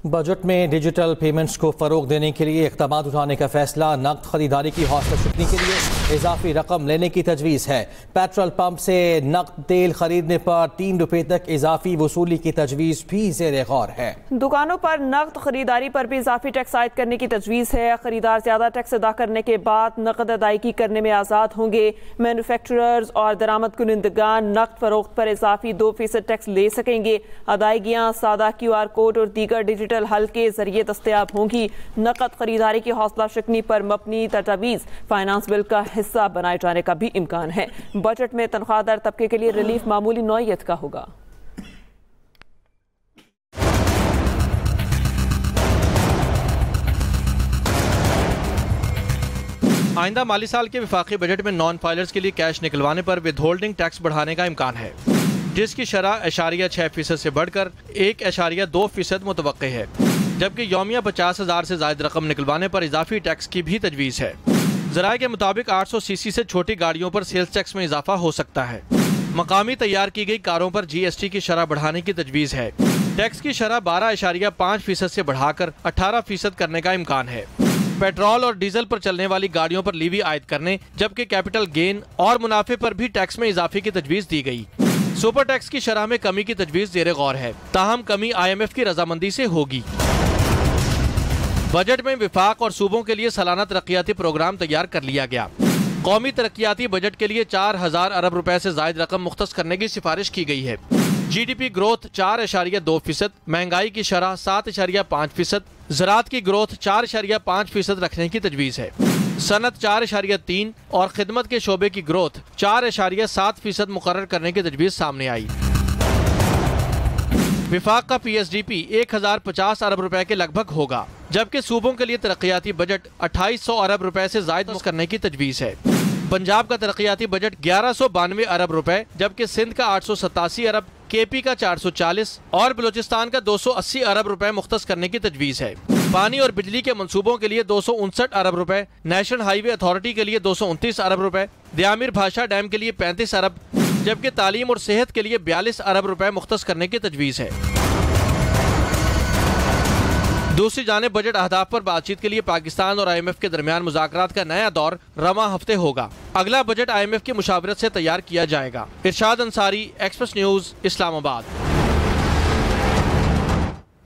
Budget में digital payments को फ़रोग देने के लिए इक़दाम उठाने का फैसला। नकद खरीदारी की हौसला शिकनी के लिए इजाफी रकम लेने की तजवीज़ है। पेट्रोल पंप से नकद तेल खरीदने पर 3 रुपये तक इजाफी वसूली की तजवीज़ भी ज़ेर गौर है। दुकानों पर नकद खरीदारी पर भी इजाफी टैक्स आयद करने की तजवीज़ है। खरीदार ज़्यादा टैक्स अदा करने के बाद नकद अदायगी करने में आज़ाद होंगे। मैन्युफैक्चरर्स और दरामद कुनिंदगान नकद फरोख्त पर इजाफी 2% टैक्स ले सकेंगे। अदायगियाँ सादा QR कोड और दीगर डिजिटल हल के जरिए दस्तयाब होंगी। नकद खरीदारी की हौसला शिकनी पर मबनी तजवीज़ फाइनेंस बिल का हिस्सा बनाए जाने का भी इम्कान है। बजट में तनख्वाहदार तबके के लिए रिलीफ मामूली नौइयत का होगा। आइंदा माली साल के वफाकी बजट में नॉन फाइलर्स के लिए कैश निकलवाने पर विदहोल्डिंग टैक्स बढ़ाने का इम्कान है, जिसकी शरह 0.6% से बढ़कर 1.2% मुतवक्के है, जबकि यौमिया 50,000 से ज़ायद रकम निकलवाने पर इजाफी टैक्स की भी तजवीज़ है। ज़राए के मुताबिक 800 cc से छोटी गाड़ियों पर सेल्स टैक्स में इजाफा हो सकता है। मकामी तैयार की गई कारों पर GST की शरह बढ़ाने की तजवीज़ है। टैक्स की शरह 12.5% से बढ़ाकर 18% करने का इम्कान है। पेट्रोल और डीजल पर चलने वाली गाड़ियों पर लीवी आयद करने, जबकि कैपिटल गेन और मुनाफे पर भी टैक्स में इजाफे की तजवीज़ दी गई। सुपर टैक्स की शरह में कमी की तजवीज़ ज़ेर गौर है, ताहम कमी IMF की रजामंदी से होगी। बजट में विफाक और सूबों के लिए सालाना तरक्याती प्रोग्राम तैयार कर लिया गया। कौमी तरक्याती बजट के लिए 4,000 अरब रुपए से जायद रकम मुख्तस करने की सिफारिश की गई है। GDP ग्रोथ 4.2%, महंगाई की शरह 7.5%, ज़राअत की ग्रोथ 4.5% रखने की तजवीज़ है। सनत 4.3 और खिदमत के शोबे की ग्रोथ 4.7% मुकर्रर करने की तजवीज़ सामने आई। विफाक का PSDP 1,050 अरब रुपए के लगभग होगा, जबकि सूबों के लिए तरक्याती बजट 2,800 अरब रुपए से जायद करने की तजवीज़ है। पंजाब का तरक्याती बजट 1192 अरब रुपए, जबकि सिंध का 887 अरब, KP का 440 और बलूचिस्तान का 280 अरब रुपए मुख्तस करने की तजवीज़ है। पानी और बिजली के मंसूबों के लिए 259 अरब रुपए, नेशनल हाईवे अथॉरिटी के लिए 229 अरब रुपए, दियामिर भाषा डैम के लिए 35 अरब, जबकि तालीम और सेहत के लिए 42 अरब रुपए मुख्तस करने की तजवीज़ है। दूसरी जानिब बजट अहदाफ पर बातचीत के लिए पाकिस्तान और IMF के दरमियान मुज़ाकरात का नया दौर रवां हफ्ते होगा। अगला बजट IMF की मुशावरत से तैयार किया जाएगा। इरशाद अंसारी, एक्सप्रेस न्यूज़, इस्लामाबाद।